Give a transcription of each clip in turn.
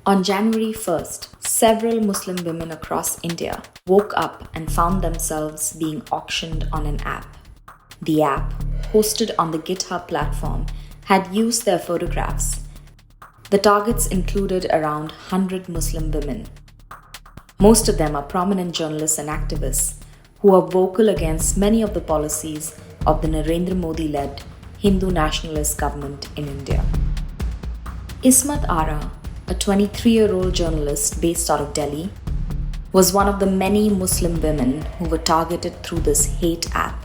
On January 1st, several Muslim women across India woke up and found themselves being auctioned on an app. The app, hosted on the GitHub platform, had used their photographs. The targets included around 100 Muslim women. Most of them are prominent journalists and activists who are vocal against many of the policies of the Narendra Modi-led Hindu nationalist government in India. Ismat Ara, a 23-year-old journalist based out of Delhi, was one of the many Muslim women who were targeted through this hate app.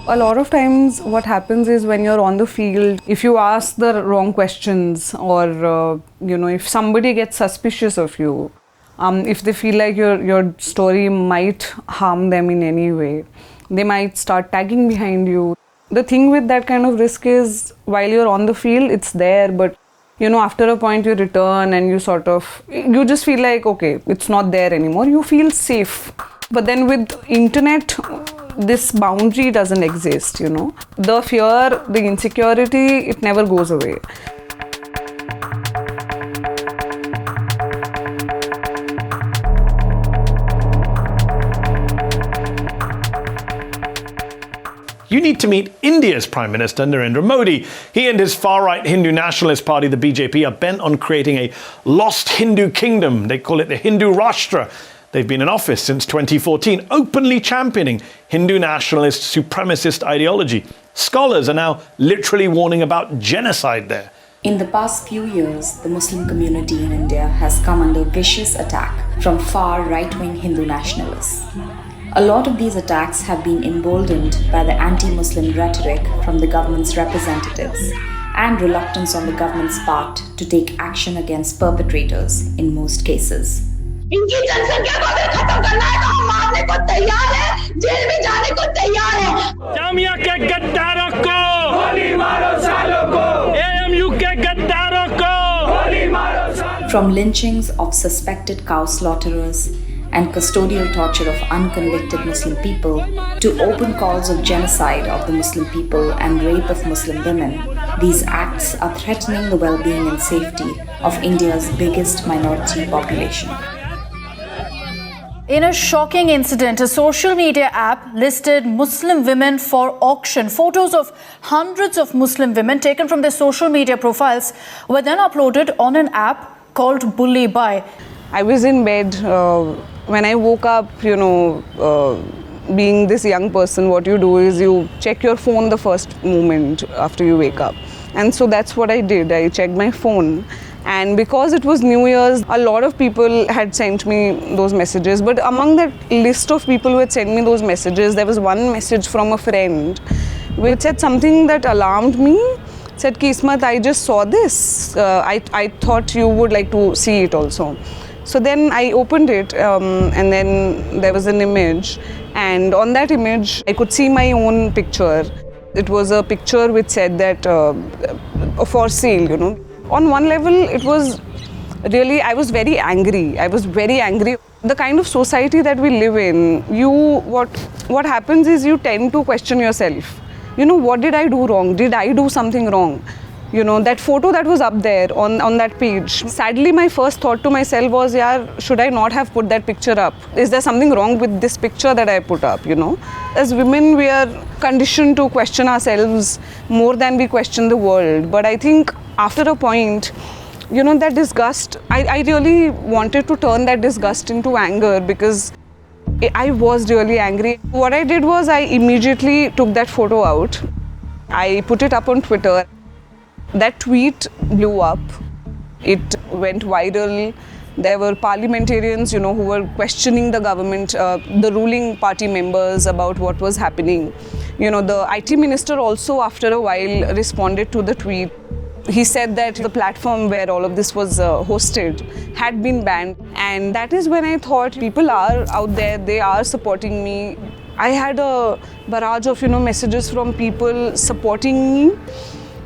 A lot of times what happens is when you're on the field, if you ask the wrong questions or, if somebody gets suspicious of you, if they feel like your story might harm them in any way, they might start tagging behind you. The thing with that kind of risk is while you're on the field, it's there, but after a point you return and you just feel like, okay, it's not there anymore. You feel safe. But then with internet, this boundary doesn't exist, The fear, the insecurity, it never goes away. You need to meet India's Prime Minister Narendra Modi. He and his far-right Hindu nationalist party, the BJP, are bent on creating a lost Hindu kingdom. They call it the Hindu Rashtra. They've been in office since 2014, openly championing Hindu nationalist supremacist ideology. Scholars are now literally warning about genocide there. In the past few years, the Muslim community in India has come under vicious attack from far right-wing Hindu nationalists. A lot of these attacks have been emboldened by the anti-Muslim rhetoric from the government's representatives and reluctance on the government's part to take action against perpetrators in most cases. इनकी जनसंख्या को अगर खत्म करना है तो हम मारने को तैयार हैं, जेल में जाने को तैयार हैं। जामिया के गद्दारों को गोली मारो सालों को, AMU के गद्दारों को गोली मारो सालों को। From lynchings of suspected cow slaughterers and custodial torture of unconvicted Muslim people to open calls of genocide of the Muslim people and rape of Muslim women, these acts are threatening the well-being and safety of India's biggest minority population. In a shocking incident, a social media app listed Muslim women for auction. Photos of hundreds of Muslim women taken from their social media profiles were then uploaded on an app called Bully Buy. I was in bed. When I woke up, being this young person, what you do is you check your phone the first moment after you wake up. And so that's what I did. I checked my phone. And because it was New Year's, a lot of people had sent me those messages. But among that list of people who had sent me those messages, there was one message from a friend which said something that alarmed me. It said, Ismat, I just saw this. I thought you would like to see it also. So then I opened it and then there was an image. And on that image, I could see my own picture. It was a picture which said that for sale, On one level, it was really, I was very angry. The kind of society that we live in, what happens is you tend to question yourself. What did I do wrong? Did I do something wrong? That photo that was up there on that page. Sadly, my first thought to myself was, should I not have put that picture up? Is there something wrong with this picture that I put up, As women, we are conditioned to question ourselves more than we question the world. But I think after a point, that disgust, I really wanted to turn that disgust into anger because I was really angry. What I did was I immediately took that photo out. I put it up on Twitter. That tweet blew up. It went viral. There were parliamentarians, who were questioning the government, the ruling party members about what was happening. The IT minister also after a while responded to the tweet. He said that the platform where all of this was hosted had been banned. And that is when I thought people are out there, they are supporting me. I had a barrage of, messages from people supporting me.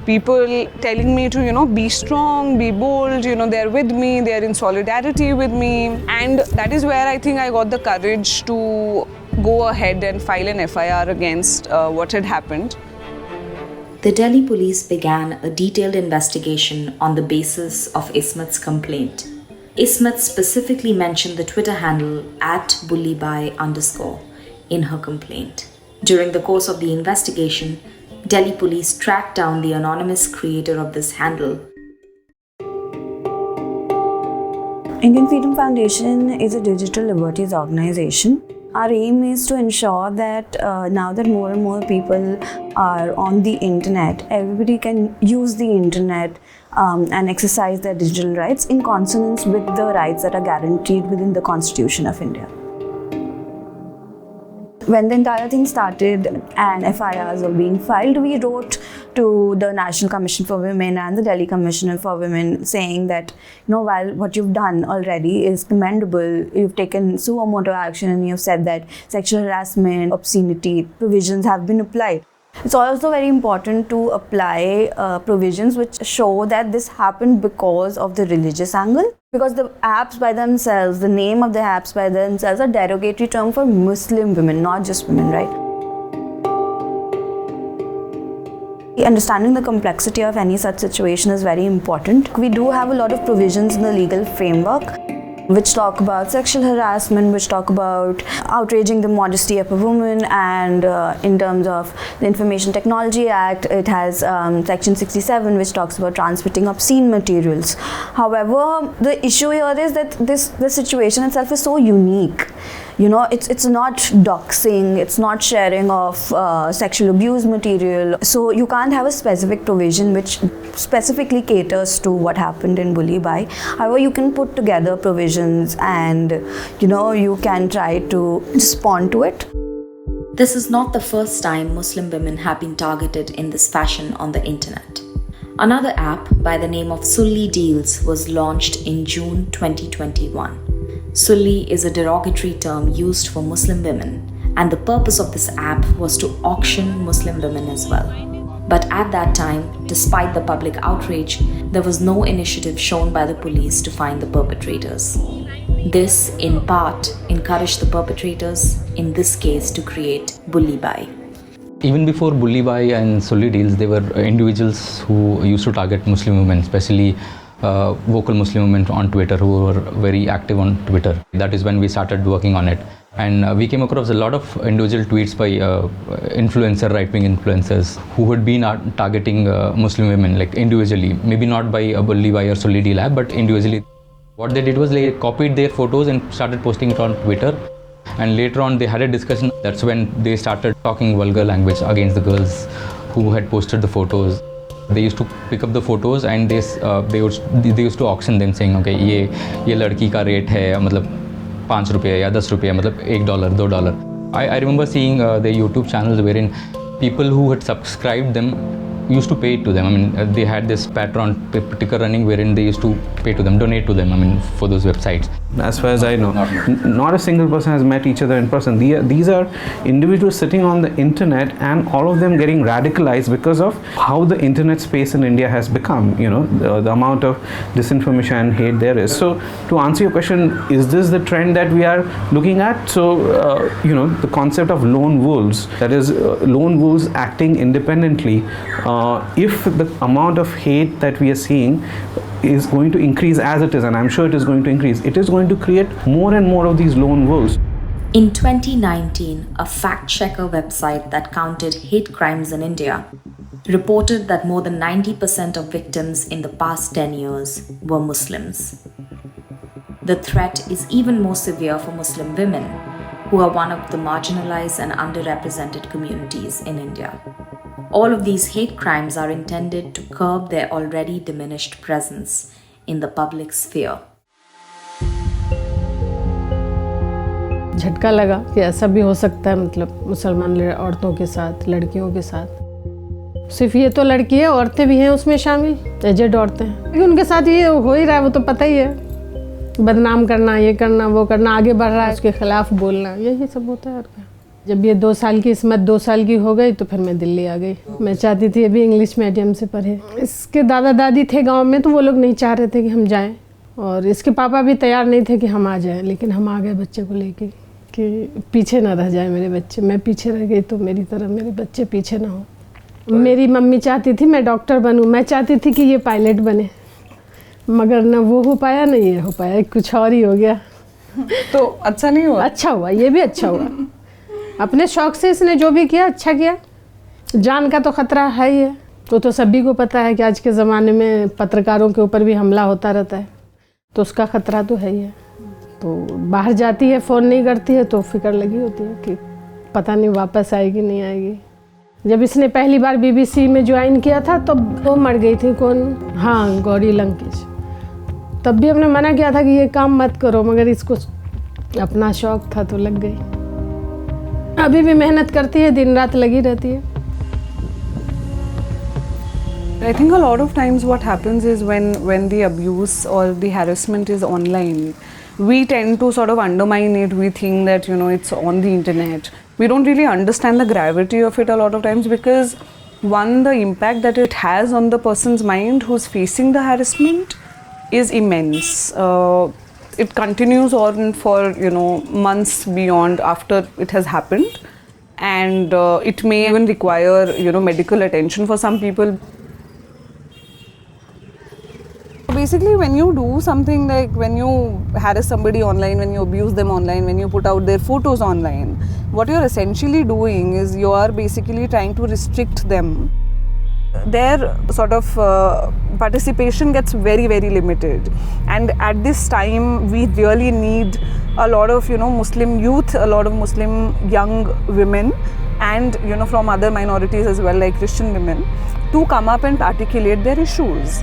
People telling me to, be strong, be bold, they're with me, they're in solidarity with me. And that is where I think I got the courage to go ahead and file an FIR against what had happened. the Delhi police began a detailed investigation on the basis of Ismat's complaint. Ismat specifically mentioned the Twitter handle @bullyby_ in her complaint. During the course of the investigation, Delhi police tracked down the anonymous creator of this handle. Indian Freedom Foundation is a digital liberties organization. Our aim is to ensure that now that more and more people are on the internet, everybody can use the internet and exercise their digital rights in consonance with the rights that are guaranteed within the Constitution of India. When the entire thing started and FIRs were being filed, we wrote to the National Commission for Women and the Delhi Commissioner for Women saying that, while what you've done already is commendable, you've taken suo motu action and you've said that sexual harassment, obscenity provisions have been applied. It's also very important to apply provisions which show that this happened because of the religious angle. Because the apps by themselves, the name of the apps by themselves are derogatory term for Muslim women, not just women, right? Understanding the complexity of any such situation is very important. We do have a lot of provisions in the legal framework which talk about sexual harassment, which talk about outraging the modesty of a woman, and in terms of the Information Technology Act, it has section 67 which talks about transmitting obscene materials. However, the issue here is that the situation itself is so unique. It's not doxing, it's not sharing of sexual abuse material. So you can't have a specific provision which specifically caters to what happened in Bullyby. However, you can put together provisions and you can try to respond to it. This is not the first time Muslim women have been targeted in this fashion on the internet. Another app by the name of Sulli Deals was launched in June 2021. Sulli is a derogatory term used for Muslim women, and the purpose of this app was to auction Muslim women as well. But at that time, despite the public outrage, there was no initiative shown by the police to find the perpetrators. This, in part, encouraged the perpetrators, in this case, to create Bullyby. Even before Bullyby and Sulli Deals, there were individuals who used to target Muslim women, especially vocal Muslim women on Twitter who were very active on Twitter. That is when we started working on it. And we came across a lot of individual tweets by right-wing influencers who had been targeting Muslim women, like individually, maybe not by a Bullyby or Sulli Deal app, but individually. What they did was they copied their photos and started posting it on Twitter. And later on they had a discussion. That's when they started talking vulgar language against the girls who had posted the photos. They used to pick up the photos and they used to auction them, saying, okay, ये लड़की का rate है मतलब ₹5 या ₹10 मतलब $1, $2. I remember seeing their YouTube channels wherein people who had subscribed them used to pay to them. I mean, they had this Patreon ticker running wherein they used to pay to them, donate to them, I mean, for those websites. As far as I know, not a single person has met each other in person. These are individuals sitting on the internet, and all of them getting radicalized because of how the internet space in India has become, the amount of disinformation and hate there is. So to answer your question, is this the trend that we are looking at? So, the concept of lone wolves, that is lone wolves acting independently, if the amount of hate that we are seeing is going to increase as it is, and I'm sure it is going to increase, it is going to create more and more of these lone wolves. In 2019, a fact-checker website that counted hate crimes in India reported that more than 90% of victims in the past 10 years were Muslims. The threat is even more severe for Muslim women, who are one of the marginalized and underrepresented communities in India. All of these hate crimes are intended to curb their already diminished presence in the public sphere. झटका लगा कि ऐसा भी हो सकता है, मतलब मुसलमान औरतों के साथ, लड़कियों के साथ। सिर्फ ये तो लड़की है, औरतें भी हैं उसमें शामिल, एजेड औरतें हैं, क्योंकि उनके साथ ये हो ही रहा है, वो तो पता ही है। बदनाम करना, ये करना, वो करना, आगे बढ़ रहा है, उसके खिलाफ बोलना, यही सब होता है। और क्या, जब ये 2 साल की इस्मत 2 साल की हो गई तो फिर मैं दिल्ली आ गई। मैं चाहती थी अभी इंग्लिश मीडियम से पढ़े। इसके दादा दादी थे गांव में, तो वो लोग नहीं चाह रहे थे कि हम जाएं, और इसके पापा भी तैयार नहीं थे कि हम आ जाएं, लेकिन हम आ गए बच्चे को लेके कि पीछे ना रह जाए मेरे बच्चे। मैं पीछे रह गई तो मेरी तरह मेरे बच्चे पीछे ना हो। मेरी मम्मी चाहती थी मैं डॉक्टर बनूं, मैं चाहती थी कि ये पायलट बने, मगर न वो हो पाया न ये हो पाया, कुछ और ही हो गया। तो अच्छा नहीं हुआ? अच्छा हुआ, ये भी अच्छा हुआ। अपने शौक से इसने जो भी किया अच्छा किया। जान का तो खतरा है ही है, तो सभी को पता है कि आज के ज़माने में पत्रकारों के ऊपर भी हमला होता रहता है, तो उसका खतरा तो है ही है। तो बाहर जाती है, फ़ोन नहीं करती है तो फिक्र लगी होती है कि पता नहीं वापस आएगी नहीं आएगी। जब इसने पहली बार BBC में ज्वाइन किया था तो वो मर गई थी, कौन, हाँ गौरी लंकेश। तब भी हमने मना किया था कि ये काम मत करो, मगर इसको अपना शौक था तो लग गई। अभी भी मेहनत करती है, दिन रात लगी रहती है। I think a lot of times what happens is when the abuse or the harassment is online, we tend to sort of undermine it. We think that, you know, it's on the internet. We don't really understand the gravity of it a lot of times, because one, the impact that it has on the person's mind who's facing the harassment is immense. It continues on for, you know, months beyond after it has happened, and it may even require, you know, medical attention for some people. Basically, when you do something like when you harass somebody online, when you abuse them online, when you put out their photos online, what you're essentially doing is you are basically trying to restrict them. Their sort of participation gets very, very limited. And at this time, we really need a lot of, you know, Muslim youth, a lot of Muslim young women, and, you know, from other minorities as well, like Christian women, to come up and articulate their issues.